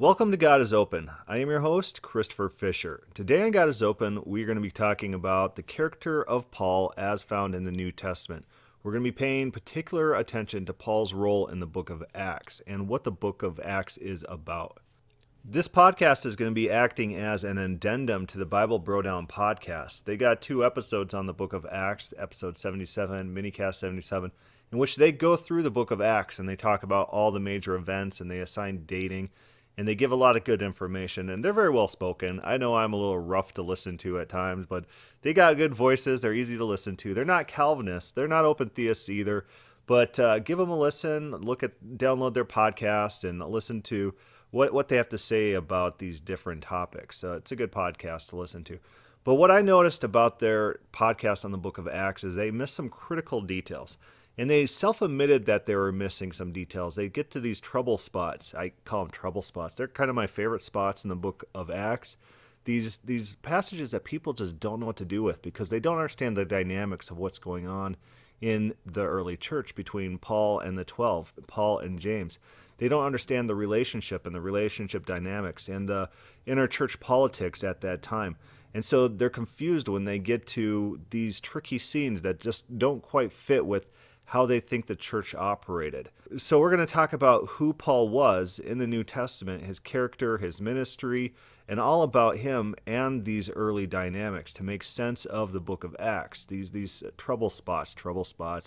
Welcome to God is Open. I am your host, Christopher Fisher. Today on God is Open, we're going to be talking about the character of Paul as found in the New Testament. We're going to be paying particular attention to Paul's role in the book of Acts and what the book of Acts is about. This podcast is going to be acting as an addendum to the Bible Bro Down podcast. They got 2 episodes on the book of Acts, episode 77, minicast 77, in which they go through the book of Acts and they talk about all the major events and they assign dating. And they give a lot of good information, and they're very well spoken. I know I'm a little rough to listen to at times, but they got good voices. They're easy to listen to. They're not Calvinists. They're not open theists either. But give them a listen. Download their podcast and listen to what they have to say about these different topics. It's a good podcast to listen to. But what I noticed about their podcast on the book of Acts is they miss some critical details. And they self-admitted that they were missing some details. They get to these trouble spots. I call them trouble spots. They're kind of my favorite spots in the book of Acts. These passages that people just don't know what to do with because they don't understand the dynamics of what's going on in the early church between Paul and the 12, Paul and James. They don't understand the relationship and the relationship dynamics and the inner church politics at that time. And so they're confused when they get to these tricky scenes that just don't quite fit with how they think the church operated. So we're going to talk about who Paul was in the New Testament, his character, his ministry, and all about him and these early dynamics to make sense of the book of Acts. These trouble spots,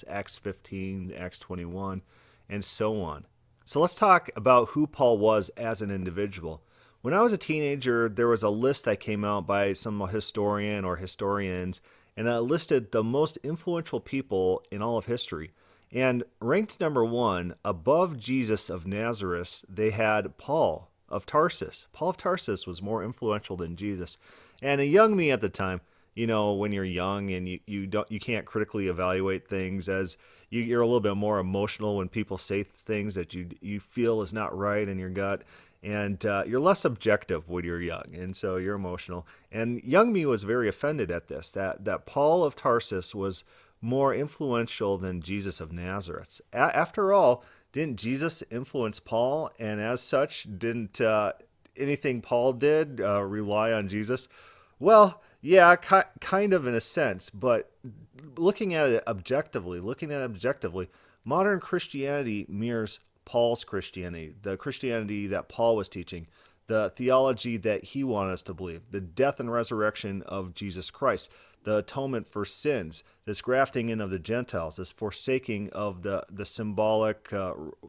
Acts 15, Acts 21, and so on. So let's talk about who Paul was as an individual. When I was a teenager, there was a list that came out by some historian or historians, and it listed the most influential people in all of history. And ranked number 1, above Jesus of Nazareth, they had Paul of Tarsus. Paul of Tarsus was more influential than Jesus. And a young me at the time, when you're young and you can't critically evaluate things, as you're a little bit more emotional when people say things that you feel is not right in your gut. And you're less objective when you're young, and so you're emotional. And young me was very offended at this, that Paul of Tarsus was more influential than Jesus of Nazareth. After all, didn't Jesus influence Paul? And as such, didn't anything Paul did rely on Jesus? Well, yeah, kind of in a sense, but looking at it objectively, modern Christianity mirrors Paul's Christianity, the Christianity that Paul was teaching, the theology that he wanted us to believe, the death and resurrection of Jesus Christ, the atonement for sins, this grafting in of the Gentiles, this forsaking of the symbolic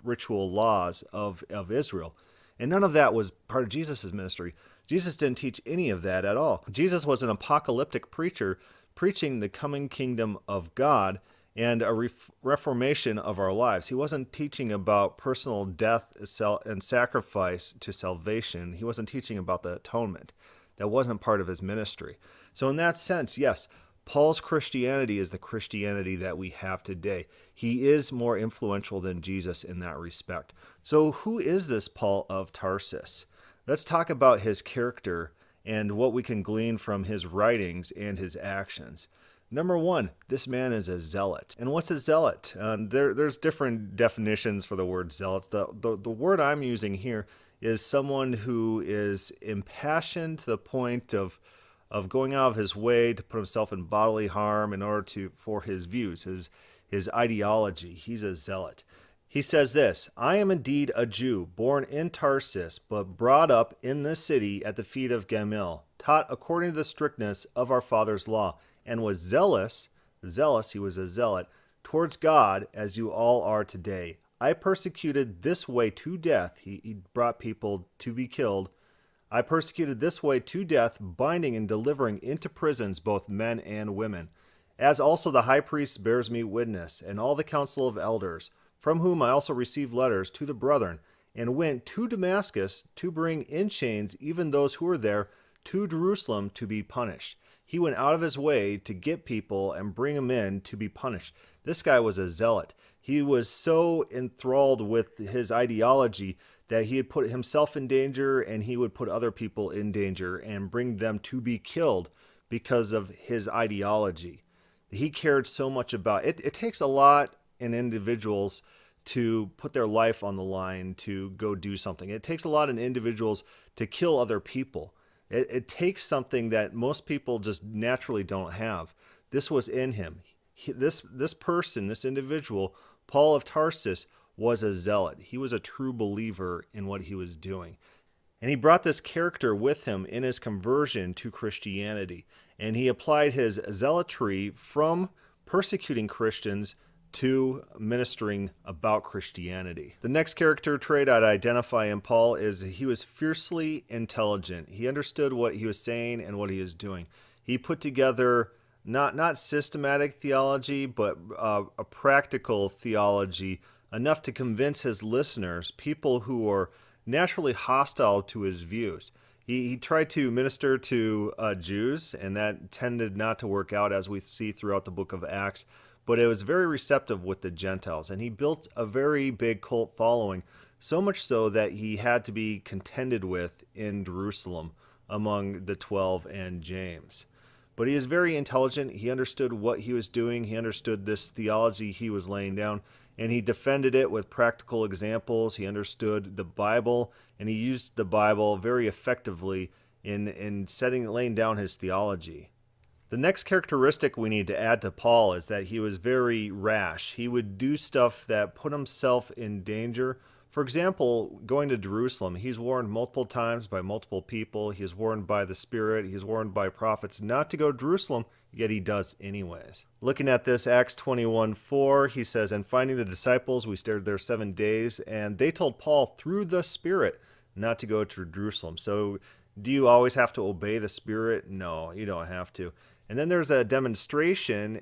ritual laws of Israel. And none of that was part of Jesus' ministry. Jesus didn't teach any of that at all. Jesus was an apocalyptic preacher preaching the coming kingdom of God and a reformation of our lives. He wasn't teaching about personal death and sacrifice to salvation. He wasn't teaching about the atonement. That wasn't part of his ministry. So in that sense, yes, Paul's Christianity is the Christianity that we have today. He is more influential than Jesus in that respect. So who is this Paul of Tarsus? Let's talk about his character and what we can glean from his writings and his actions. Number 1, this man is a zealot. And what's a zealot? There's different definitions for the word zealot. The word I'm using here is someone who is impassioned to the point of going out of his way to put himself in bodily harm in order for his views, his ideology. He's a zealot. He says this, I am indeed a Jew, born in Tarsus, but brought up in this city at the feet of Gamaliel, taught according to the strictness of our father's law, and was zealous, he was a zealot, towards God as you all are today. I persecuted this way to death. He brought people to be killed. I persecuted this way to death, binding and delivering into prisons both men and women. As also the high priest bears me witness, and all the council of elders, from whom I also received letters to the brethren, and went to Damascus to bring in chains even those who were there to Jerusalem to be punished. He went out of his way to get people and bring them in to be punished. This guy was a zealot. He was so enthralled with his ideology that he had put himself in danger and he would put other people in danger and bring them to be killed because of his ideology. He cared so much about it. It takes a lot in individuals to put their life on the line to go do something. It takes a lot of individuals to kill other people. It takes something that most people just naturally don't have. This was in him. This person, this individual, Paul of Tarsus, was a zealot. He was a true believer in what he was doing. And he brought this character with him in his conversion to Christianity. And he applied his zealotry from persecuting Christians to ministering about Christianity. The next character trait I'd identify in Paul is he was fiercely intelligent. He understood what he was saying and what he was doing. He put together not systematic theology, but a practical theology, enough to convince his listeners, people who are naturally hostile to his views. He tried to minister to Jews, and that tended not to work out, as we see throughout the book of Acts. But it was very receptive with the Gentiles, and he built a very big cult following, so much so that he had to be contended with in Jerusalem among the 12 and James. But he is very intelligent. He understood what he was doing. He understood this theology he was laying down, and he defended it with practical examples. He understood the Bible, and he used the Bible very effectively in laying down his theology. The next characteristic we need to add to Paul is that he was very rash. He would do stuff that put himself in danger. For example, going to Jerusalem, he's warned multiple times by multiple people. He's warned by the Spirit. He's warned by prophets not to go to Jerusalem, yet he does anyways. Looking at this, Acts 21:4, he says, "And finding the disciples, we stayed there 7 days, and they told Paul through the Spirit not to go to Jerusalem." So do you always have to obey the Spirit? No, you don't have to. And then there's a demonstration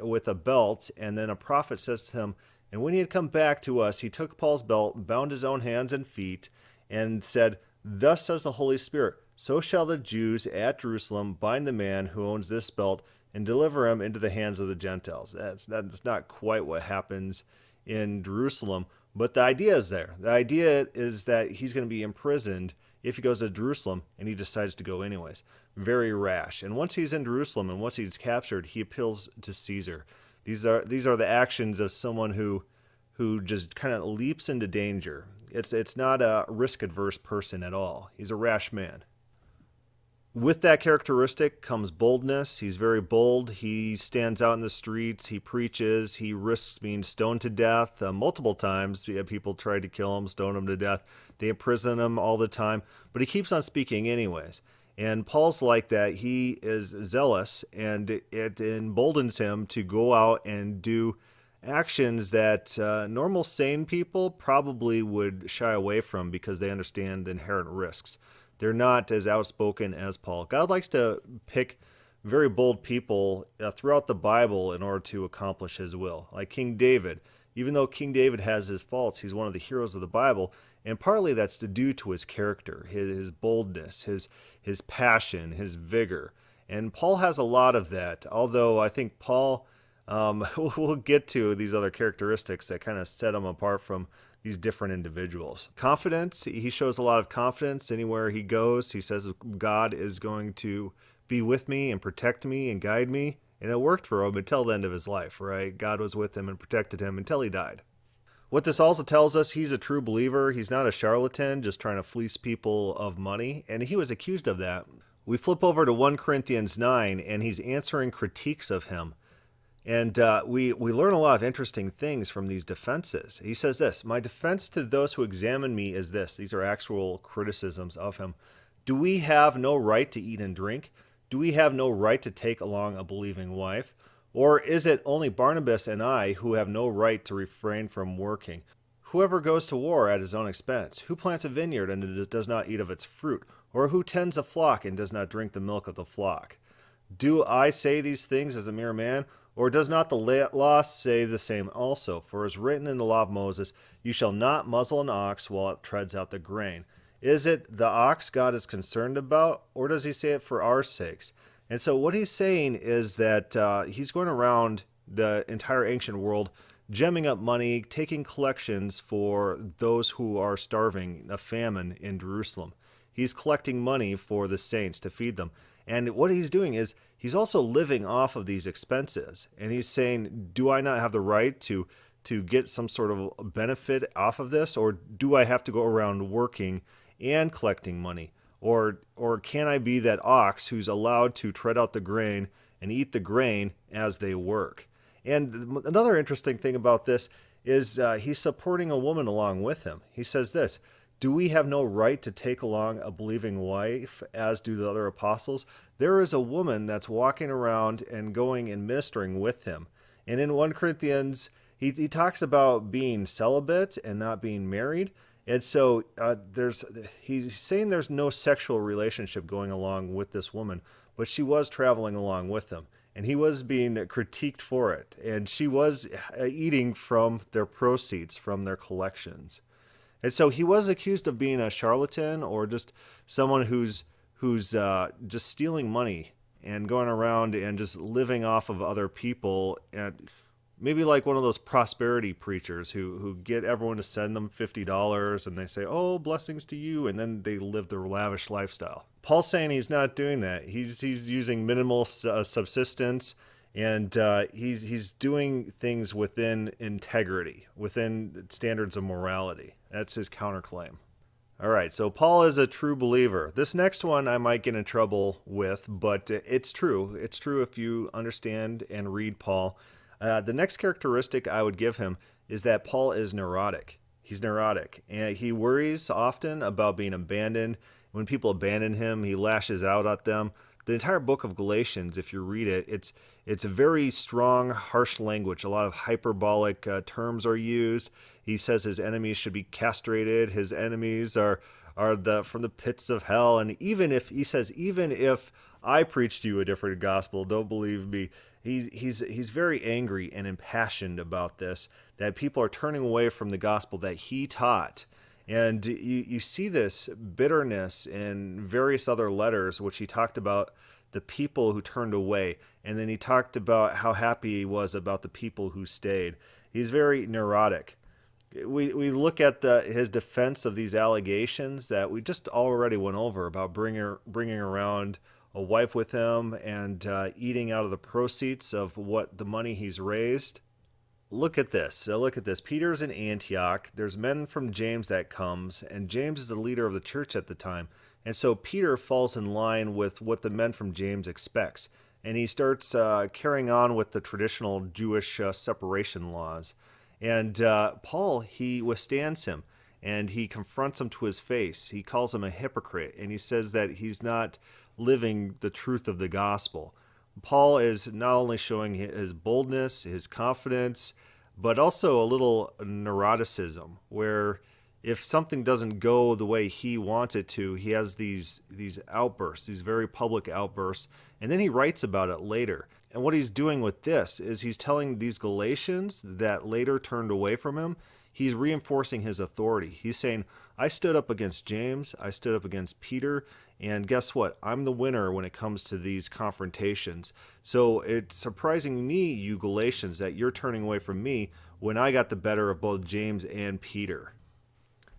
with a belt, and then a prophet says to him, "And when he had come back to us, he took Paul's belt, bound his own hands and feet, and said, 'Thus says the Holy Spirit, so shall the Jews at Jerusalem bind the man who owns this belt and deliver him into the hands of the Gentiles.'" That's not quite what happens in Jerusalem, but the idea is there. The idea is that he's going to be imprisoned if he goes to Jerusalem, and he decides to go anyways. Very rash. And once he's in Jerusalem and once he's captured, he appeals to Caesar. These are the actions of someone who just kind of leaps into danger. It's not a risk-averse person at all. He's a rash man. With that characteristic comes boldness. He's very bold. He stands out in the streets. He preaches. He risks being stoned to death multiple times. People tried to kill him, stone him to death. They imprison him all the time, but he keeps on speaking anyways. And Paul's like that. He is zealous, and it emboldens him to go out and do actions that normal sane people probably would shy away from because they understand the inherent risks. They're not as outspoken as Paul. God likes to pick very bold people throughout the Bible in order to accomplish his will. Like King David. Even though King David has his faults, he's one of the heroes of the Bible. And partly that's due to his character, his boldness, his passion, his vigor. And Paul has a lot of that, although I think Paul, we'll get to these other characteristics that kind of set him apart from these different individuals. Confidence, he shows a lot of confidence anywhere he goes. He says God is going to be with me and protect me and guide me. And it worked for him until the end of his life, right? God was with him and protected him until he died. What this also tells us, he's a true believer. He's not a charlatan just trying to fleece people of money. And he was accused of that. We flip over to 1 Corinthians 9, and he's answering critiques of him. And we learn a lot of interesting things from these defenses. He says this, "My defense to those who examine me is this." These are actual criticisms of him. "Do we have no right to eat and drink? Do we have no right to take along a believing wife? Or is it only Barnabas and I who have no right to refrain from working? Whoever goes to war at his own expense? Who plants a vineyard and does not eat of its fruit? Or who tends a flock and does not drink the milk of the flock? Do I say these things as a mere man? Or does not the law say the same also? For as written in the law of Moses, you shall not muzzle an ox while it treads out the grain. Is it the ox God is concerned about, or does he say it for our sakes?" And so what he's saying is that he's going around the entire ancient world, gemming up money, taking collections for those who are starving, a famine in Jerusalem. He's collecting money for the saints to feed them. And what he's doing is he's also living off of these expenses. And he's saying, do I not have the right to to get some sort of benefit off of this, or do I have to go around working and collecting money? Or can I be that ox who's allowed to tread out the grain and eat the grain as they work? And another interesting thing about this is he's supporting a woman along with him. He says this, do we have no right to take along a believing wife, as do the other apostles? There is a woman that's walking around and going and ministering with him. And in 1 Corinthians, he talks about being celibate and not being married. And so he's saying there's no sexual relationship going along with this woman, but she was traveling along with him. And he was being critiqued for it. And she was eating from their proceeds, from their collections. And so he was accused of being a charlatan, or just someone who's just stealing money and going around and just living off of other people, and maybe like one of those prosperity preachers who get everyone to send them $50 and they say, oh, blessings to you, and then they live their lavish lifestyle. Paul's saying he's not doing that. He's using minimal subsistence, and he's doing things within integrity, within standards of morality. That's his counterclaim. All right, so Paul is a true believer. This next one I might get in trouble with, but it's true. It's true if you understand and read Paul. The next characteristic I would give him is that Paul is neurotic. He's neurotic, and he worries often about being abandoned. When people abandon him, he lashes out at them. The entire book of Galatians, if you read it, it's a very strong, harsh language. A lot of hyperbolic terms are used. He says his enemies should be castrated. His enemies are from the pits of hell. And even if I preach to you a different gospel, don't believe me. He's very angry and impassioned about this, that people are turning away from the gospel that he taught. And you see this bitterness in various other letters, which he talked about the people who turned away. And then he talked about how happy he was about the people who stayed. He's very neurotic. We look at his defense of these allegations that we just already went over about bringing around a wife with him and eating out of the proceeds of what the money he's raised. Look at this. Peter's in Antioch. There's men from James that comes, and James is the leader of the church at the time. And so Peter falls in line with what the men from James expects. And he starts carrying on with the traditional Jewish separation laws. And Paul, he withstands him, and he confronts him to his face. He calls him a hypocrite, and he says that he's not living the truth of the gospel. Paul is not only showing his boldness, his confidence, but also a little neuroticism, where if something doesn't go the way he wants it to, he has these outbursts, these very public outbursts, and then he writes about it later. And what he's doing with this is he's telling these Galatians that later turned away from him, he's reinforcing his authority. He's saying, I stood up against James, I stood up against Peter, and guess what? I'm the winner when it comes to these confrontations. So it's surprising me, you Galatians, that you're turning away from me when I got the better of both James and Peter.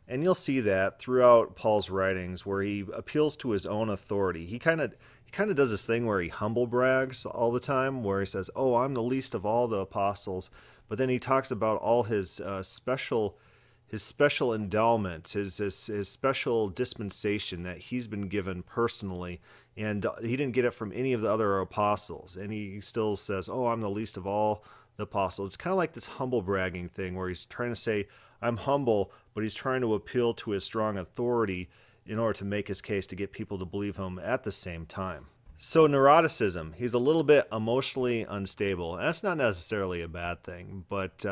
And you'll see that throughout Paul's writings, where he appeals to his own authority. He kind of does this thing where he humble brags all the time, where he says, oh, I'm the least of all the apostles. But then he talks about all his special endowments, his special dispensation that he's been given personally, and he didn't get it from any of the other apostles. And he still says, oh, I'm the least of all the apostles. It's kind of like this humble bragging thing where he's trying to say, I'm humble, but he's trying to appeal to his strong authority in order to make his case to get people to believe him at the same time. So neuroticism, he's a little bit emotionally unstable. That's not necessarily a bad thing, but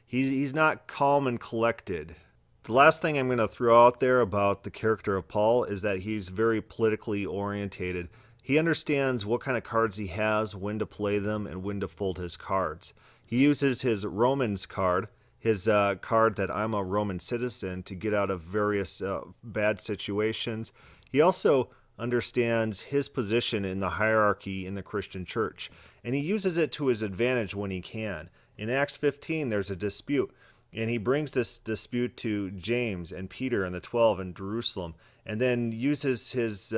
he's not calm and collected. The last thing I'm going to throw out there about the character of Paul is that he's very politically orientated. He understands what kind of cards he has, when to play them, and when to fold his cards. He uses his Romans card, his card that I'm a Roman citizen, to get out of various bad situations. He also understands his position in the hierarchy in the Christian church, and he uses it to his advantage when he can. In Acts 15, there's a dispute, and he brings this dispute to James and Peter and the 12 in Jerusalem, and then uses his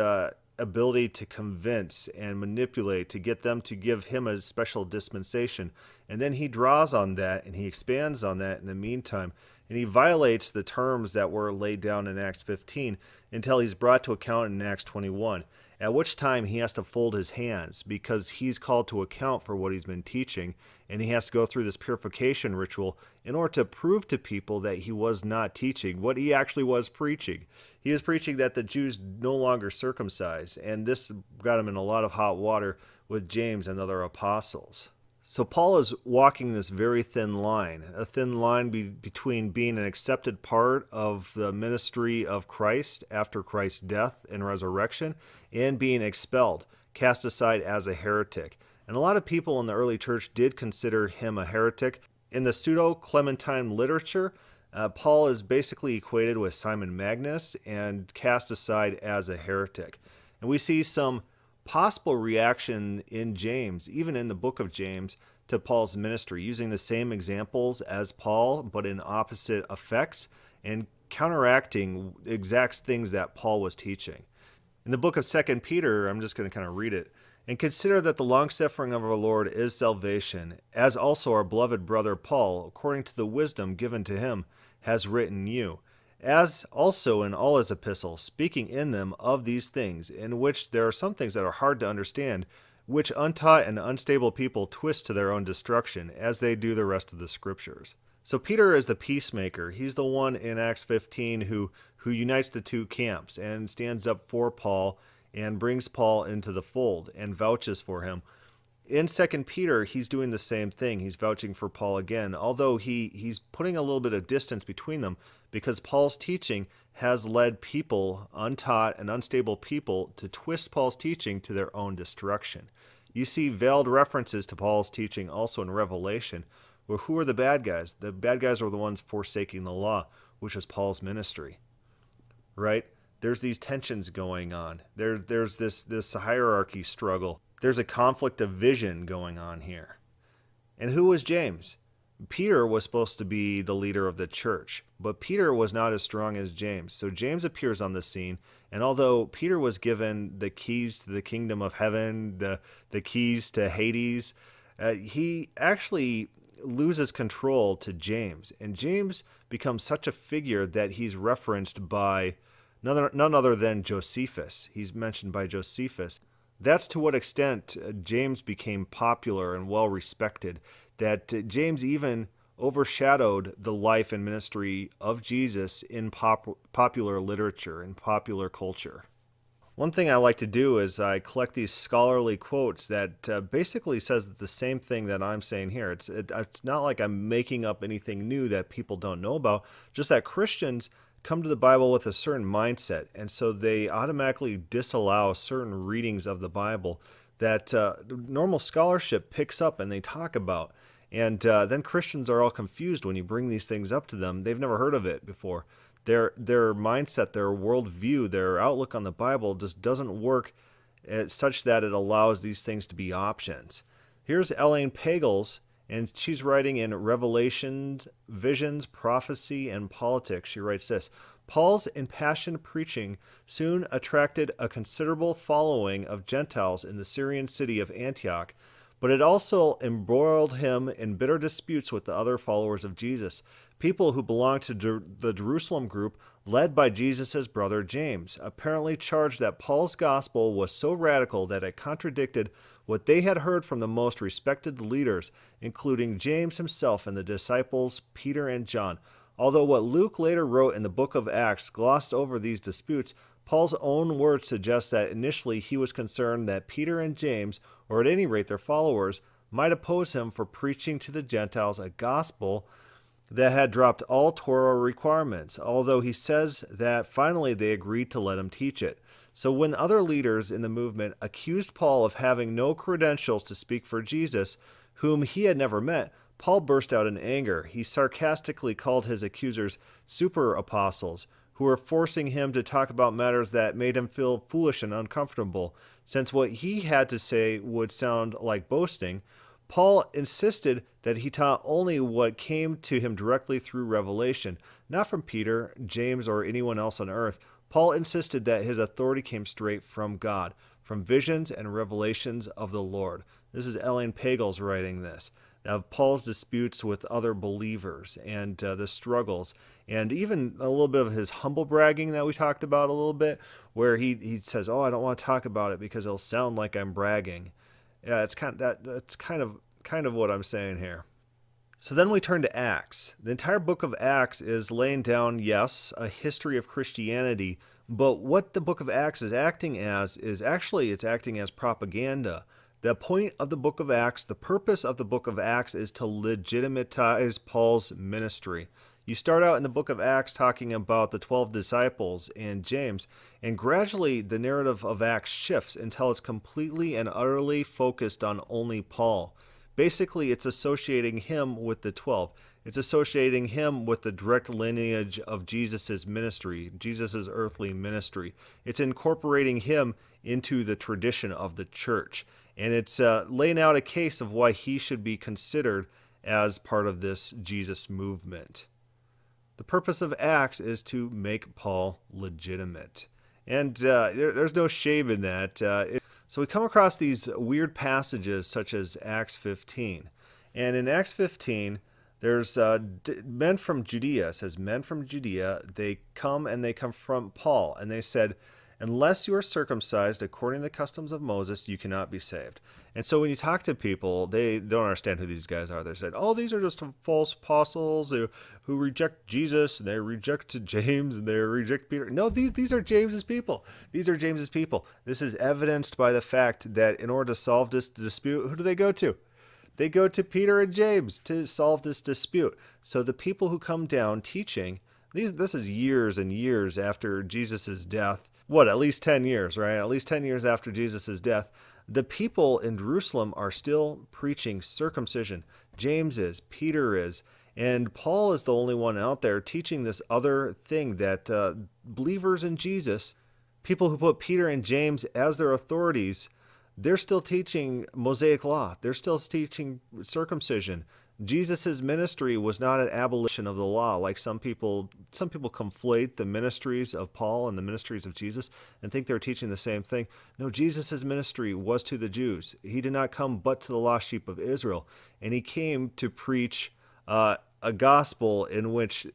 ability to convince and manipulate to get them to give him a special dispensation. And then he draws on that and he expands on that in the meantime. And he violates the terms that were laid down in Acts 15 until he's brought to account in Acts 21, at which time he has to fold his hands because he's called to account for what he's been teaching, and he has to go through this purification ritual in order to prove to people that he was not teaching what he actually was preaching. He was preaching that the Jews no longer circumcise, and this got him in a lot of hot water with James and other apostles. So Paul is walking this very thin line, a thin line between being an accepted part of the ministry of Christ after Christ's death and resurrection and being expelled, cast aside as a heretic. And a lot of people in the early church did consider him a heretic. In the pseudo-Clementine literature, Paul is basically equated with Simon Magus and cast aside as a heretic. And we see some possible reaction in James, even in the book of James, to Paul's ministry, using the same examples as Paul, but in opposite effects, and counteracting exact things that Paul was teaching. In the book of 2 Peter, I'm just going to kind of read it. And consider that the long-suffering of our Lord is salvation, as also our beloved brother Paul, according to the wisdom given to him, has written you, as also in all his epistles, speaking in them of these things, in which there are some things that are hard to understand, which untaught and unstable people twist to their own destruction, as they do the rest of the scriptures. So Peter is the peacemaker. He's the one in Acts 15 who unites the two camps and stands up for Paul and brings Paul into the fold and vouches for him. In 2 Peter, he's doing the same thing. He's vouching for Paul again, although he's putting a little bit of distance between them because Paul's teaching has led people, untaught and unstable people, to twist Paul's teaching to their own destruction. You see veiled references to Paul's teaching also in Revelation. Well, who are the bad guys? The bad guys are the ones forsaking the law, which is Paul's ministry, right? There's these tensions going on. There's this hierarchy struggle. There's a conflict of vision going on here. And who was James? Peter was supposed to be the leader of the church, but Peter was not as strong as James. So James appears on the scene, and although Peter was given the keys to the kingdom of heaven, the keys to Hades, he actually loses control to James. And James becomes such a figure that he's referenced by none other than Josephus. He's mentioned by Josephus. That's to what extent James became popular and well-respected, that James even overshadowed the life and ministry of Jesus in popular literature and popular culture. One thing I like to do is I collect these scholarly quotes that basically says the same thing that I'm saying here. It's not like I'm making up anything new that people don't know about, just that Christians come to the Bible with a certain mindset, and so they automatically disallow certain readings of the Bible that normal scholarship picks up and they talk about. And then Christians are all confused when you bring these things up to them. They've never heard of it before. Their mindset, their worldview, their outlook on the Bible just doesn't work such that it allows these things to be options. Here's Elaine Pagels, and she's writing in Revelations, Visions, Prophecy, and Politics. She writes this: Paul's impassioned preaching soon attracted a considerable following of Gentiles in the Syrian city of Antioch, but it also embroiled him in bitter disputes with the other followers of Jesus, people who belonged to the Jerusalem group led by Jesus' brother James, apparently charged that Paul's gospel was so radical that it contradicted what they had heard from the most respected leaders, including James himself and the disciples Peter and John. Although what Luke later wrote in the book of Acts glossed over these disputes, Paul's own words suggest that initially he was concerned that Peter and James, or at any rate their followers, might oppose him for preaching to the Gentiles a gospel that had dropped all Torah requirements, although he says that finally they agreed to let him teach it. So when other leaders in the movement accused Paul of having no credentials to speak for Jesus, whom he had never met, Paul burst out in anger. He sarcastically called his accusers super apostles, who were forcing him to talk about matters that made him feel foolish and uncomfortable, since what he had to say would sound like boasting. Paul insisted that he taught only what came to him directly through revelation, not from Peter, James, or anyone else on earth. Paul insisted that his authority came straight from God, from visions and revelations of the Lord. This is Elaine Pagels writing this. Of Paul's disputes with other believers and the struggles, and even a little bit of his humble bragging that we talked about a little bit, where he says, "Oh, I don't want to talk about it because it'll sound like I'm bragging." Yeah, it's that's kind of what I'm saying here. So then we turn to Acts. The entire book of Acts is laying down, yes, a history of Christianity, but what the book of Acts is acting as is actually it's acting as propaganda. The point of the book of Acts, the purpose of the book of Acts is to legitimatize Paul's ministry. You start out in the book of Acts talking about the 12 disciples and James, and gradually the narrative of Acts shifts until it's completely and utterly focused on only Paul. Basically, it's associating him with the 12. It's associating him with the direct lineage of Jesus' ministry, Jesus' earthly ministry. It's incorporating him into the tradition of the church. And it's laying out a case of why he should be considered as part of this Jesus movement. The purpose of Acts is to make Paul legitimate. And there's no shame in that. So we come across these weird passages such as Acts 15. And in Acts 15, there's men from Judea. It says, men from Judea, they come and they confront Paul. And they said, unless you are circumcised according to the customs of Moses, you cannot be saved. And so when you talk to people, they don't understand who these guys are. They said, oh, these are just false apostles who reject Jesus, and they reject James, and they reject Peter. No, these are James's people. These are James's people. This is evidenced by the fact that in order to solve this dispute, who do they go to? They go to Peter and James to solve this dispute. So the people who come down teaching, this is years and years after Jesus' death. At least 10 years, right? At least 10 years after Jesus' death. The people in Jerusalem are still preaching circumcision. James is, Peter is, and Paul is the only one out there teaching this other thing that believers in Jesus, people who put Peter and James as their authorities, they're still teaching Mosaic law. They're still teaching circumcision. Jesus' ministry was not an abolition of the law, like some people conflate the ministries of Paul and the ministries of Jesus and think they're teaching the same thing. No, Jesus' ministry was to the Jews. He did not come but to the lost sheep of Israel, and he came to preach a gospel in which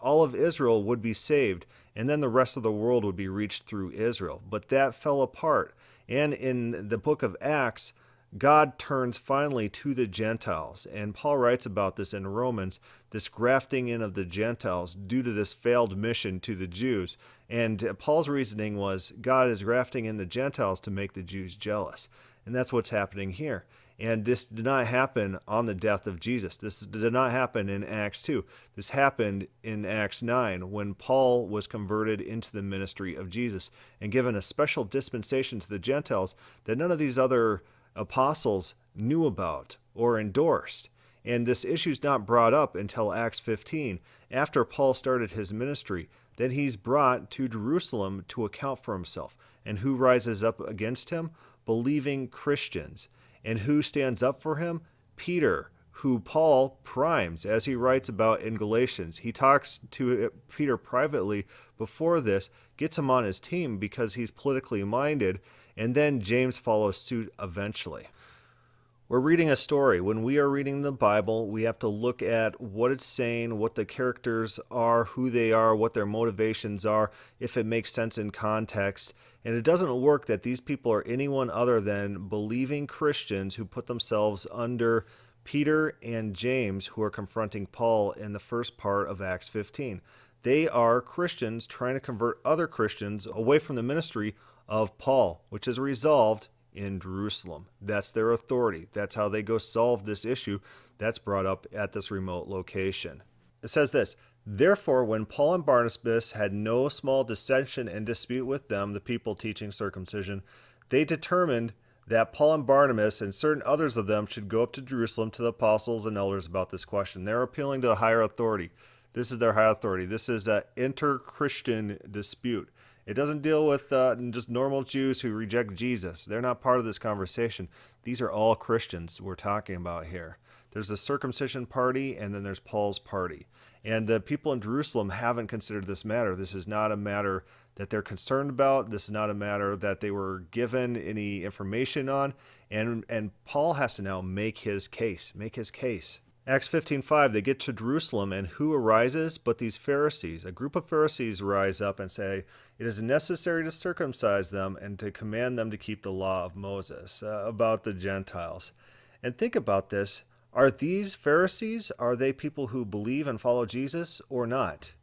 all of Israel would be saved, and then the rest of the world would be reached through Israel. But that fell apart, and in the book of Acts, God turns finally to the Gentiles, and Paul writes about this in Romans, this grafting in of the Gentiles due to this failed mission to the Jews. And Paul's reasoning was God is grafting in the Gentiles to make the Jews jealous. And that's what's happening here. And this did not happen on the death of Jesus. This did not happen in Acts 2. This happened in Acts 9 when Paul was converted into the ministry of Jesus and given a special dispensation to the Gentiles that none of these other apostles knew about or endorsed. And this issue is not brought up until Acts 15, after Paul started his ministry. Then he's brought to Jerusalem to account for himself. And who rises up against him? Believing Christians. And who stands up for him? Peter, who Paul primes, as he writes about in Galatians. He talks to Peter privately before this, gets him on his team because he's politically minded, and then James follows suit eventually. We're reading a story. When we are reading the Bible, we have to look at what it's saying, what the characters are, who they are, what their motivations are, if it makes sense in context. And it doesn't work that these people are anyone other than believing Christians who put themselves under Peter and James, who are confronting Paul in the first part of Acts 15. They are Christians trying to convert other Christians away from the ministry of Paul, which is resolved in Jerusalem. That's their authority. That's how they go solve this issue that's brought up at this remote location. It says this, therefore, when Paul and Barnabas had no small dissension and dispute with them, the people teaching circumcision, they determined that Paul and Barnabas and certain others of them should go up to Jerusalem to the apostles and elders about this question. They're appealing to a higher authority. This is their high authority. This is an inter-Christian dispute. It doesn't deal with just normal Jews who reject Jesus. They're not part of this conversation. These are all Christians we're talking about here. There's the circumcision party, and then there's Paul's party. And the people in Jerusalem haven't considered this matter. This is not a matter that they're concerned about. This is not a matter that they were given any information on. And Paul has to now make his case. Acts 15:5, they get to Jerusalem, and who arises but these Pharisees? A group of Pharisees rise up and say, it is necessary to circumcise them and to command them to keep the law of Moses, about the Gentiles. And think about this. Are these Pharisees, are they people who believe and follow Jesus or not?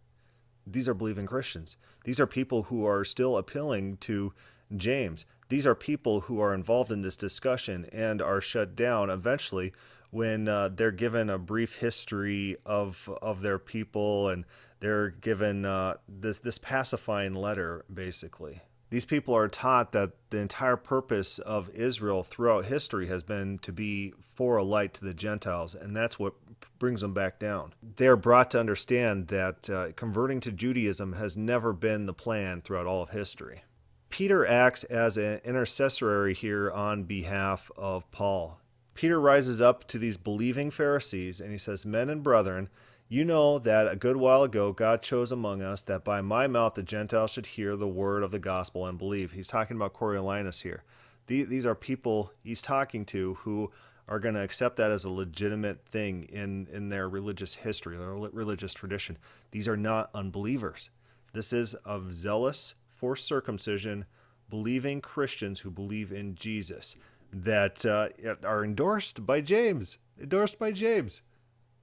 These are believing Christians. These are people who are still appealing to James. These are people who are involved in this discussion and are shut down eventually when they're given a brief history of their people, and they're given this pacifying letter, basically. These people are taught that the entire purpose of Israel throughout history has been to be for a light to the Gentiles, and that's what brings them back down. They are brought to understand that converting to Judaism has never been the plan throughout all of history. Peter acts as an intercessory here on behalf of Paul. Peter rises up to these believing Pharisees, and he says, men and brethren, you know that a good while ago God chose among us that by my mouth the Gentiles should hear the word of the gospel and believe. He's talking about Coriolanus here. These are people he's talking to who are going to accept that as a legitimate thing in their religious history, their religious tradition. These are not unbelievers. This is of zealous for circumcision, believing Christians who believe in Jesus that are endorsed by James.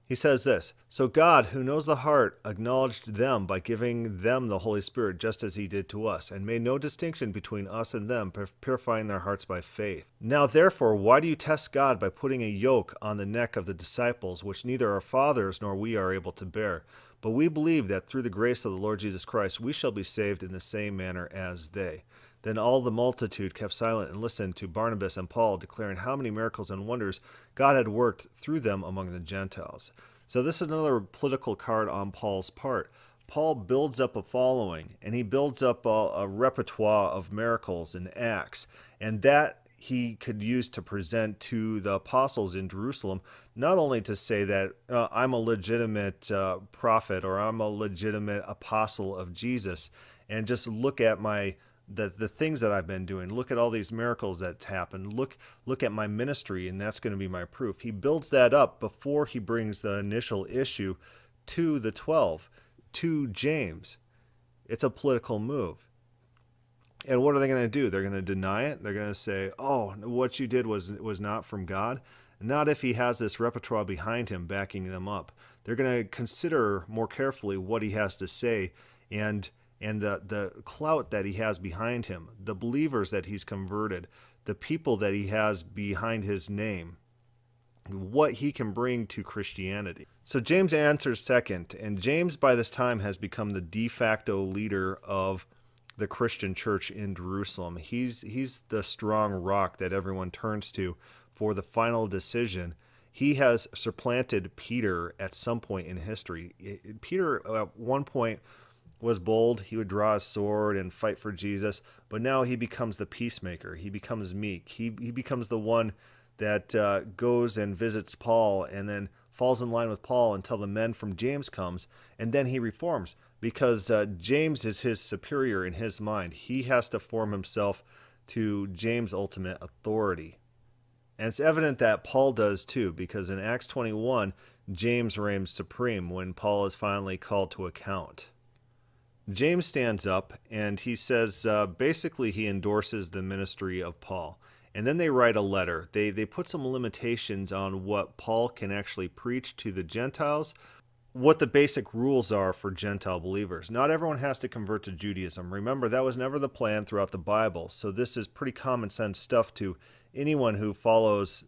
He says this, so God, who knows the heart, acknowledged them by giving them the Holy Spirit just as he did to us, and made no distinction between us and them, purifying their hearts by faith. Now therefore, why do you test God by putting a yoke on the neck of the disciples, which neither our fathers nor we are able to bear? But we believe that through the grace of the Lord Jesus Christ, we shall be saved in the same manner as they. Then all the multitude kept silent and listened to Barnabas and Paul, declaring how many miracles and wonders God had worked through them among the Gentiles. So this is another political card on Paul's part. Paul builds up a following, and he builds up a repertoire of miracles and acts, and that he could use to present to the apostles in Jerusalem, not only to say that I'm a legitimate prophet or I'm a legitimate apostle of Jesus, and just look at the things that I've been doing. Look at all these miracles that's happened. Look at my ministry, and that's going to be my proof. He builds that up before he brings the initial issue to the 12, to James. It's a political move. And what are they going to do? They're going to deny it. They're going to say, oh, what you did was not from God. Not if he has this repertoire behind him backing them up. They're going to consider more carefully what he has to say and the clout that he has behind him, the believers that he's converted, the people that he has behind his name, what he can bring to Christianity. So James answers second, and James by this time has become the de facto leader of the Christian church in Jerusalem. He's the strong rock that everyone turns to for the final decision. He has supplanted Peter at some point in history. Peter at one point was bold. He would draw his sword and fight for Jesus, but now he becomes the peacemaker. He becomes meek. He becomes the one that goes and visits Paul and then falls in line with Paul until the men from James comes, and then he reforms because James is his superior in his mind. He has to form himself to James' ultimate authority. And it's evident that Paul does too, because in Acts 21, James reigns supreme when Paul is finally called to account. James stands up and he says, basically he endorses the ministry of Paul. And then they write a letter. They put some limitations on what Paul can actually preach to the Gentiles, what the basic rules are for Gentile believers. Not everyone has to convert to Judaism. Remember, that was never the plan throughout the Bible. So this is pretty common sense stuff to anyone who follows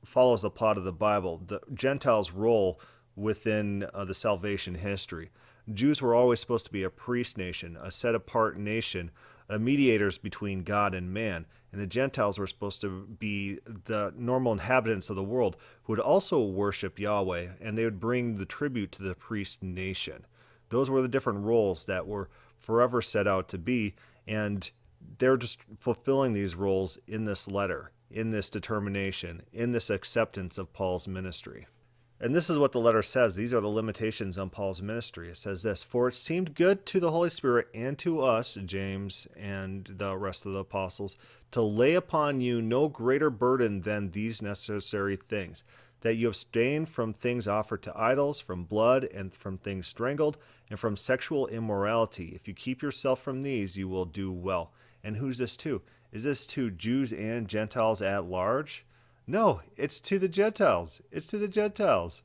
the plot of the Bible. The Gentiles' role within the salvation history. Jews were always supposed to be a priest nation, a set-apart nation, mediators between God and man. And the Gentiles were supposed to be the normal inhabitants of the world who would also worship Yahweh, and they would bring the tribute to the priest nation. Those were the different roles that were forever set out to be. And they're just fulfilling these roles in this letter, in this determination, in this acceptance of Paul's ministry. And this is what the letter says. These are the limitations on Paul's ministry. It says this: "For it seemed good to the Holy Spirit and to us," James and the rest of the apostles, "to lay upon you no greater burden than these necessary things, that you abstain from things offered to idols, from blood, and from things strangled, and from sexual immorality. If you keep yourself from these, you will do well." And who's this to? Is this to Jews and Gentiles at large? No, it's to the Gentiles. It's to the Gentiles.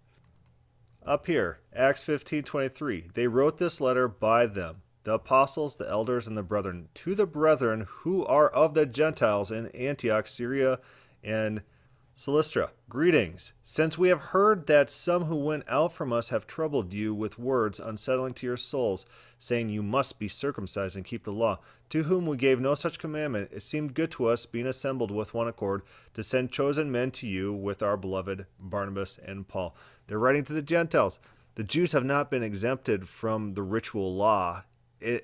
Up here, Acts 15:23. "They wrote this letter by them, the apostles, the elders, and the brethren, to the brethren who are of the Gentiles in Antioch, Syria, and Cilicia. Greetings. Since we have heard that some who went out from us have troubled you with words unsettling to your souls, saying you must be circumcised and keep the law, to whom we gave no such commandment, it seemed good to us, being assembled with one accord, to send chosen men to you with our beloved Barnabas and Paul." They're writing to the Gentiles. The Jews have not been exempted from the ritual law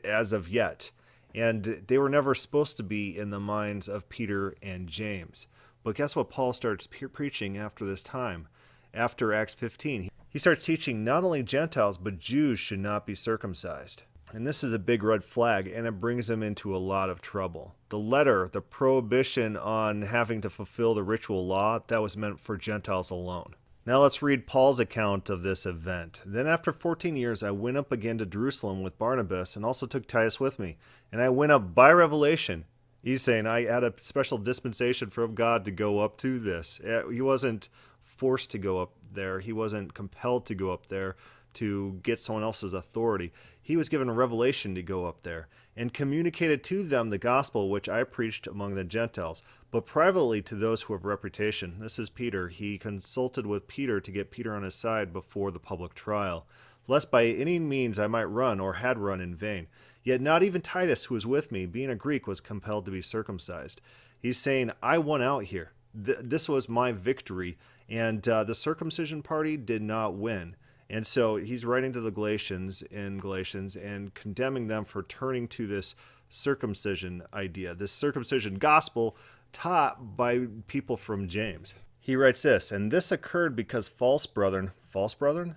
as of yet, and they were never supposed to be in the minds of Peter and James. But guess what Paul starts preaching after this time? After Acts 15, he starts teaching not only Gentiles, but Jews should not be circumcised. And this is a big red flag, and it brings him into a lot of trouble. The letter, the prohibition on having to fulfill the ritual law, that was meant for Gentiles alone. Now let's read Paul's account of this event. "Then after 14 years I went up again to Jerusalem with Barnabas, and also took Titus with me. And I went up by revelation." He's saying, I had a special dispensation from God to go up to this. He wasn't forced to go up there. He wasn't compelled to go up there to get someone else's authority. He was given a revelation to go up there and communicated to them the gospel which I preached among the Gentiles, but privately to those who have reputation. This is Peter. He consulted with Peter to get Peter on his side before the public trial, lest by any means I might run or had run in vain. Yet not even Titus, who was with me, being a Greek, was compelled to be circumcised. He's saying, I won out here. This was my victory, and the circumcision party did not win. And so he's writing to the Galatians in Galatians and condemning them for turning to this circumcision idea, this circumcision gospel taught by people from James. He writes this: "And this occurred because false brethren?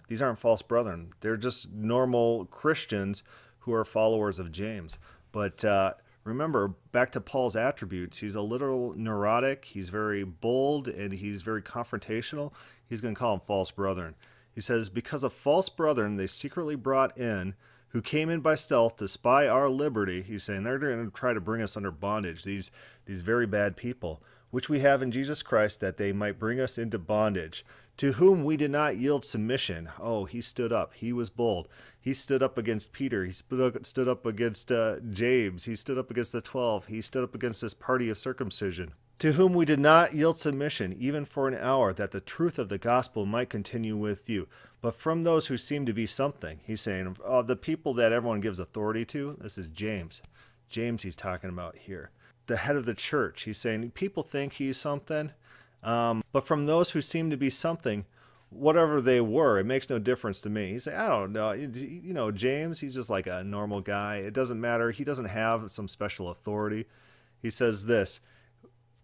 These aren't false brethren. They're just normal Christians who are followers of James." But remember, back to Paul's attributes, he's a little neurotic, he's very bold, and he's very confrontational. He's going to call them false brethren. He says, "Because of false brethren they secretly brought in, who came in by stealth to spy our liberty." He's saying they're going to try to bring us under bondage, these very bad people, "which we have in Jesus Christ, that they might bring us into bondage, to whom we did not yield submission." Oh, he stood up. He was bold. He stood up against Peter. He stood up against James. He stood up against the 12. He stood up against this party of circumcision. "To whom we did not yield submission, even for an hour, that the truth of the gospel might continue with you. But from those who seem to be something," he's saying, the people that everyone gives authority to, this is James. James he's talking about here. The head of the church, he's saying, people think he's something. But from those who seem to be something, whatever they were, it makes no difference to me. He's saying, I don't know. James, he's just like a normal guy. It doesn't matter. He doesn't have some special authority. He says this: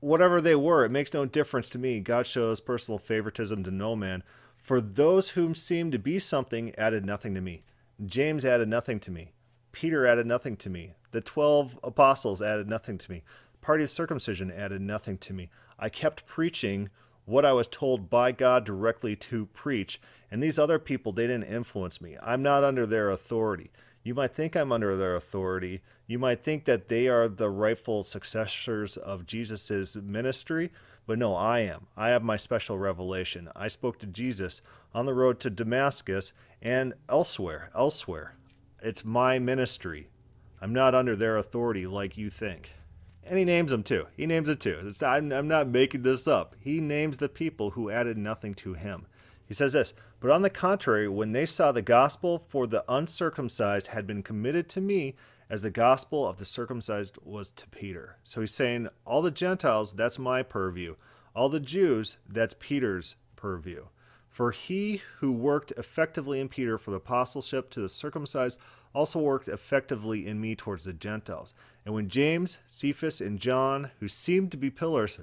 "Whatever they were, it makes no difference to me. God shows personal favoritism to no man. For those whom seemed to be something added nothing to me." James added nothing to me. Peter added nothing to me. The 12 apostles added nothing to me. Party of circumcision added nothing to me. I kept preaching what I was told by God directly to preach, and these other people, they didn't influence me. I'm not under their authority. You might think I'm under their authority. You might think that they are the rightful successors of Jesus's ministry, but no, I am. I have my special revelation. I spoke to Jesus on the road to Damascus and elsewhere. It's my ministry. I'm not under their authority like you think. And he names them too. I'm not making this up. He names the people who added nothing to him. He says this: "But on the contrary, when they saw the gospel for the uncircumcised had been committed to me, as the gospel of the circumcised was to Peter." So he's saying all the Gentiles, that's my purview. All the Jews, that's Peter's purview. "For he who worked effectively in Peter for the apostleship to the circumcised also worked effectively in me towards the Gentiles. And when James, Cephas, and John, who seemed to be pillars,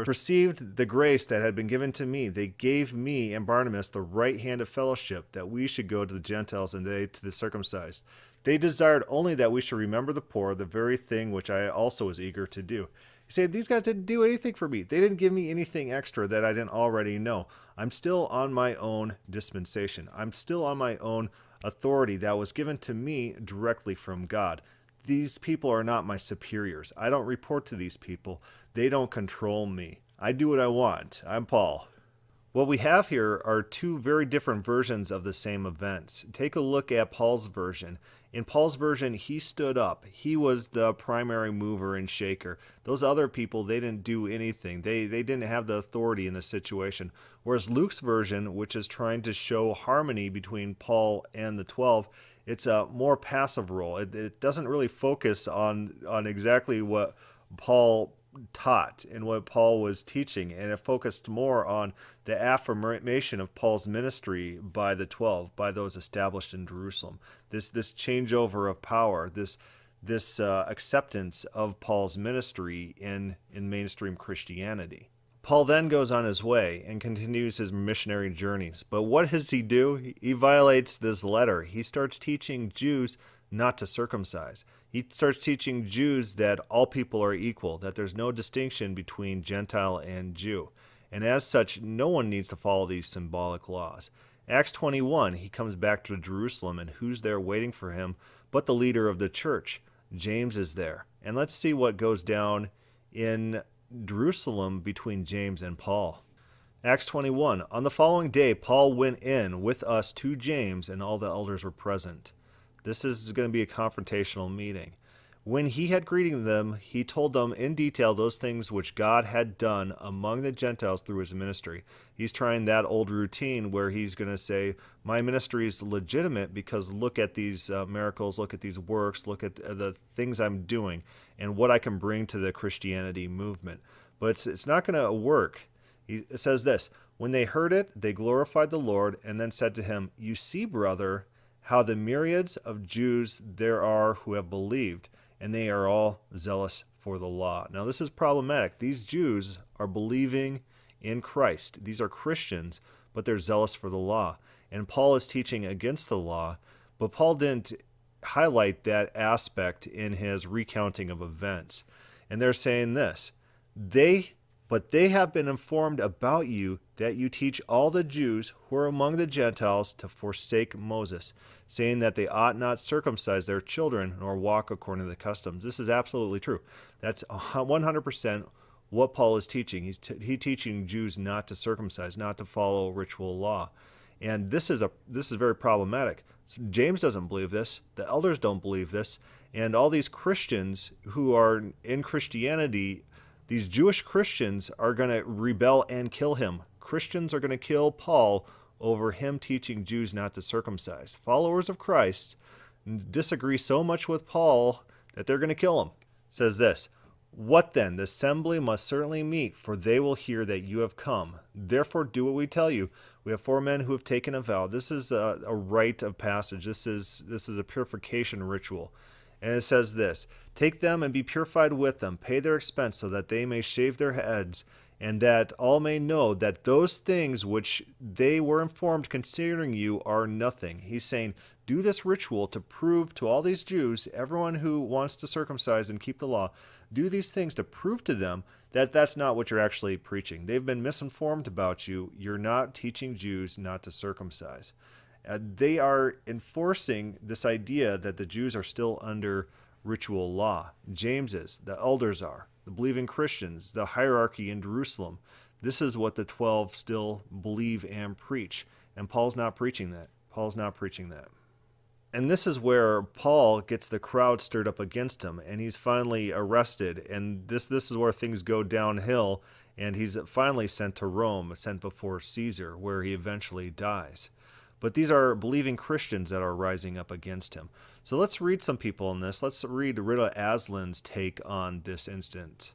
perceived the grace that had been given to me, they gave me and Barnabas the right hand of fellowship, that we should go to the Gentiles and they to the circumcised. They desired only that we should remember the poor, the very thing which I also was eager to do. He said, these guys didn't do anything for me. They didn't give me anything extra that I didn't already know. I'm still on my own dispensation. I'm still on my own authority that was given to me directly from God. These people are not my superiors. I don't report to these people. They don't control me. I do what I want. I'm Paul. What we have here are two very different versions of the same events. Take a look at Paul's version. In Paul's version, he stood up. He was the primary mover and shaker. Those other people, they didn't do anything. They didn't have the authority in the situation. Whereas Luke's version, which is trying to show harmony between Paul and the 12, it's a more passive role. It doesn't really focus on exactly what Paul taught and what Paul was teaching, and it focused more on the affirmation of Paul's ministry by the 12, by those established in Jerusalem. This changeover of power, this acceptance of Paul's ministry in mainstream Christianity. Paul then goes on his way and continues his missionary journeys. But what does he do? He violates this letter. He starts teaching Jews not to circumcise. He starts teaching Jews that all people are equal, that there's no distinction between Gentile and Jew. And as such, no one needs to follow these symbolic laws. Acts 21, he comes back to Jerusalem, and who's there waiting for him but the leader of the church? James is there. And let's see what goes down in Jerusalem between James and Paul. Acts 21, on the following day, Paul went in with us to James, and all the elders were present. This is going to be a confrontational meeting. When he had greeted them, he told them in detail those things which God had done among the Gentiles through his ministry. He's trying that old routine where he's going to say, my ministry is legitimate because look at these miracles, look at these works, look at the things I'm doing and what I can bring to the Christianity movement. But it's not going to work. It says this, when they heard it, they glorified the Lord and then said to him, you see, brother, how the myriads of Jews there are who have believed, and they are all zealous for the law. Now, this is problematic. These Jews are believing in Christ. These are Christians, but they're zealous for the law. And Paul is teaching against the law, but Paul didn't highlight that aspect in his recounting of events. And they're saying this, but they have been informed about you that you teach all the Jews who are among the Gentiles to forsake Moses, saying that they ought not circumcise their children nor walk according to the customs. This is absolutely true. That's 100% what Paul is teaching. He's teaching Jews not to circumcise, not to follow ritual law. And this is very problematic. James doesn't believe this. The elders don't believe this. And all these Christians who are in Christianity, these Jewish Christians are going to rebel and kill him. Christians are going to kill Paul over him teaching Jews not to circumcise. Followers of Christ disagree so much with Paul that they're going to kill him. It says this, what then? The assembly must certainly meet, for they will hear that you have come. Therefore do what we tell you. We have 4 men who have taken a vow. This is a rite of passage. This is a purification ritual. And it says this, take them and be purified with them, pay their expense so that they may shave their heads, and that all may know that those things which they were informed concerning you are nothing. He's saying, do this ritual to prove to all these Jews, everyone who wants to circumcise and keep the law, do these things to prove to them that that's not what you're actually preaching. They've been misinformed about you. You're not teaching Jews not to circumcise. They are enforcing this idea that the Jews are still under ritual law. James is, the elders are, the believing Christians, the hierarchy in Jerusalem. This is what the 12 still believe and preach. And Paul's not preaching that. Paul's not preaching that. And this is where Paul gets the crowd stirred up against him, and he's finally arrested. And this is where things go downhill, and he's finally sent to Rome, sent before Caesar, where he eventually dies. But these are believing Christians that are rising up against him. So let's read some people in this. Let's read Rita Aslan's take on this incident.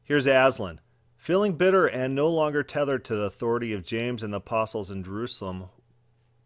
Here's Aslan. Feeling bitter and no longer tethered to the authority of James and the apostles in Jerusalem,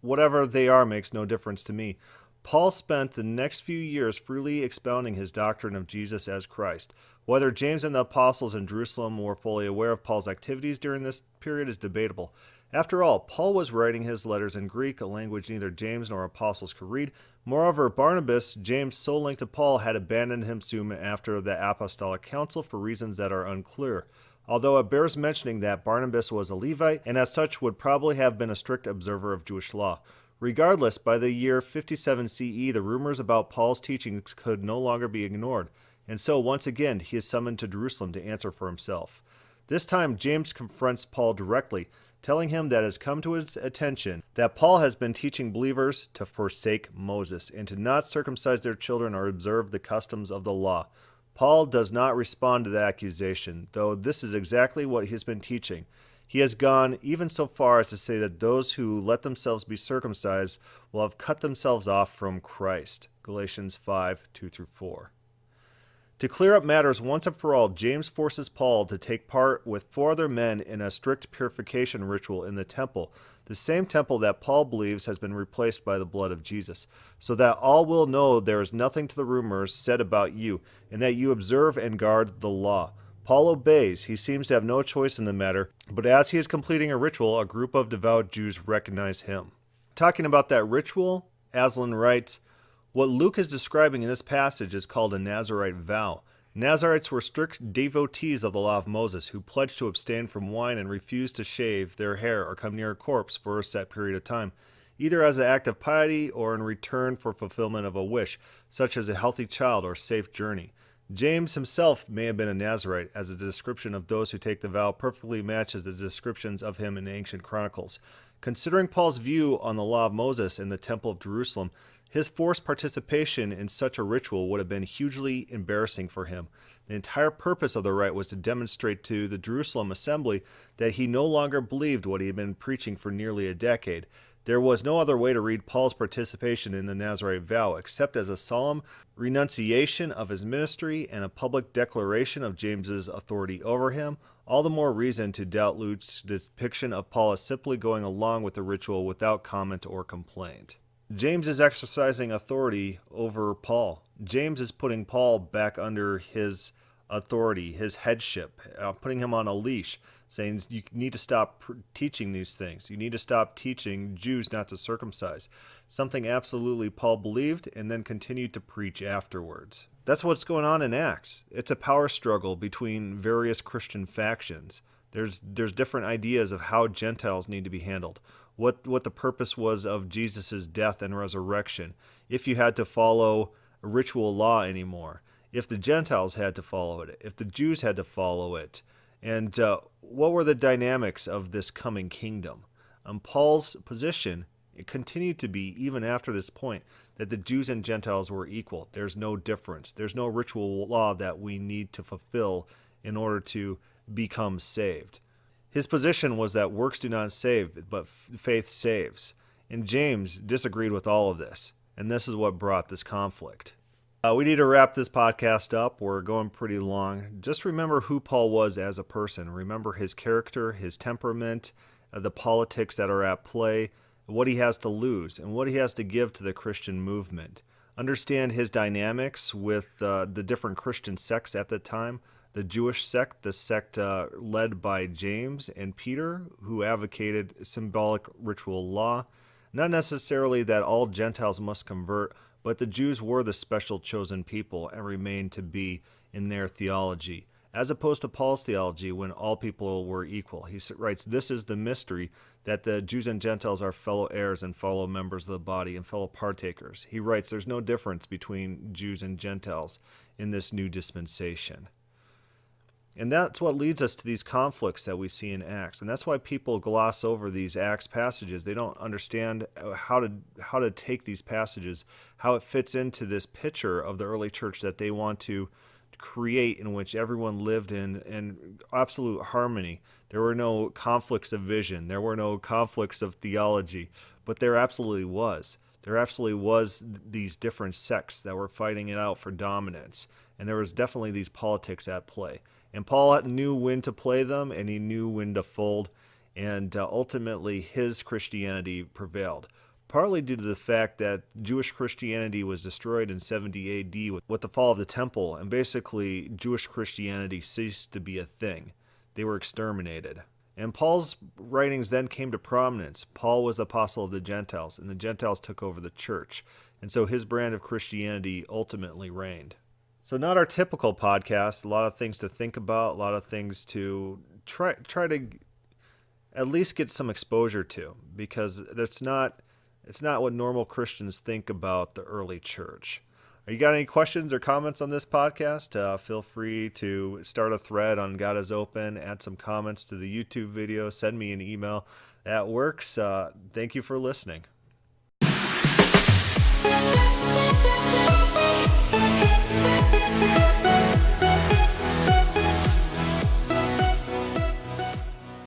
whatever they are makes no difference to me. Paul spent the next few years freely expounding his doctrine of Jesus as Christ. Whether James and the apostles in Jerusalem were fully aware of Paul's activities during this period is debatable. After all, Paul was writing his letters in Greek, a language neither James nor apostles could read. Moreover, Barnabas, James' sole link to Paul, had abandoned him soon after the apostolic council for reasons that are unclear. Although it bears mentioning that Barnabas was a Levite, and as such would probably have been a strict observer of Jewish law. Regardless, by the year 57 CE, the rumors about Paul's teachings could no longer be ignored, and so once again he is summoned to Jerusalem to answer for himself. This time, James confronts Paul directly, telling him that it has come to his attention that Paul has been teaching believers to forsake Moses and to not circumcise their children or observe the customs of the law. Paul does not respond to the accusation, though this is exactly what he has been teaching. He has gone even so far as to say that those who let themselves be circumcised will have cut themselves off from Christ. Galatians 5:2-4. To clear up matters once and for all, James forces Paul to take part with 4 other men in a strict purification ritual in the temple, the same temple that Paul believes has been replaced by the blood of Jesus, so that all will know there is nothing to the rumors said about you, and that you observe and guard the law. Paul obeys. He seems to have no choice in the matter, but as he is completing a ritual, a group of devout Jews recognize him. Talking about that ritual, Aslan writes, what Luke is describing in this passage is called a Nazirite vow. Nazirites were strict devotees of the law of Moses who pledged to abstain from wine and refused to shave their hair or come near a corpse for a set period of time, either as an act of piety or in return for fulfillment of a wish, such as a healthy child or safe journey. James himself may have been a Nazirite, as the description of those who take the vow perfectly matches the descriptions of him in ancient chronicles. Considering Paul's view on the law of Moses in the Temple of Jerusalem, his forced participation in such a ritual would have been hugely embarrassing for him. The entire purpose of the rite was to demonstrate to the Jerusalem assembly that he no longer believed what he had been preaching for nearly a decade. There was no other way to read Paul's participation in the Nazirite vow except as a solemn renunciation of his ministry and a public declaration of James's authority over him. All the more reason to doubt Luke's depiction of Paul as simply going along with the ritual without comment or complaint. James is exercising authority over Paul. James is putting Paul back under his authority, his headship, putting him on a leash, saying you need to stop teaching these things. You need to stop teaching Jews not to circumcise, something absolutely Paul believed and then continued to preach afterwards. That's what's going on in Acts. It's a power struggle between various Christian factions. There's different ideas of how Gentiles need to be handled, what the purpose was of Jesus' death and resurrection, if you had to follow ritual law anymore, if the Gentiles had to follow it, if the Jews had to follow it, and what were the dynamics of this coming kingdom. Paul's position, it continued to be, even after this point, that the Jews and Gentiles were equal. There's no difference. There's no ritual law that we need to fulfill in order to become saved. His position was that works do not save, but faith saves. And James disagreed with all of this, and this is what brought this conflict. We need to wrap this podcast up. We're going pretty long. Just remember who Paul was as a person. Remember his character, his temperament, the politics that are at play, what he has to lose, and what he has to give to the Christian movement. Understand his dynamics with the different Christian sects at the time. The Jewish sect, the sect led by James and Peter, who advocated symbolic ritual law. Not necessarily that all Gentiles must convert, but the Jews were the special chosen people and remained to be in their theology, as opposed to Paul's theology when all people were equal. He writes, this is the mystery, that the Jews and Gentiles are fellow heirs and fellow members of the body and fellow partakers. He writes, there's no difference between Jews and Gentiles in this new dispensation. And that's what leads us to these conflicts that we see in Acts. And that's why people gloss over these Acts passages. They don't understand how to take these passages, how it fits into this picture of the early church that they want to create, in which everyone lived in absolute harmony. There were no conflicts of vision. There were no conflicts of theology. But there absolutely was. There absolutely was these different sects that were fighting it out for dominance. And there was definitely these politics at play. And Paul knew when to play them, and he knew when to fold, and ultimately his Christianity prevailed. partly due to the fact that Jewish Christianity was destroyed in 70 AD with the fall of the temple, and basically Jewish Christianity ceased to be a thing. They were exterminated. And Paul's writings then came to prominence. Paul was the apostle of the Gentiles, and the Gentiles took over the church. And so his brand of Christianity ultimately reigned. So not our typical podcast, a lot of things to think about, a lot of things to try to at least get some exposure to, because it's not what normal Christians think about the early church. You got any questions or comments on this podcast? Feel free to start a thread on God is Open, add some comments to the YouTube video, send me an email. That works. Thank you for listening.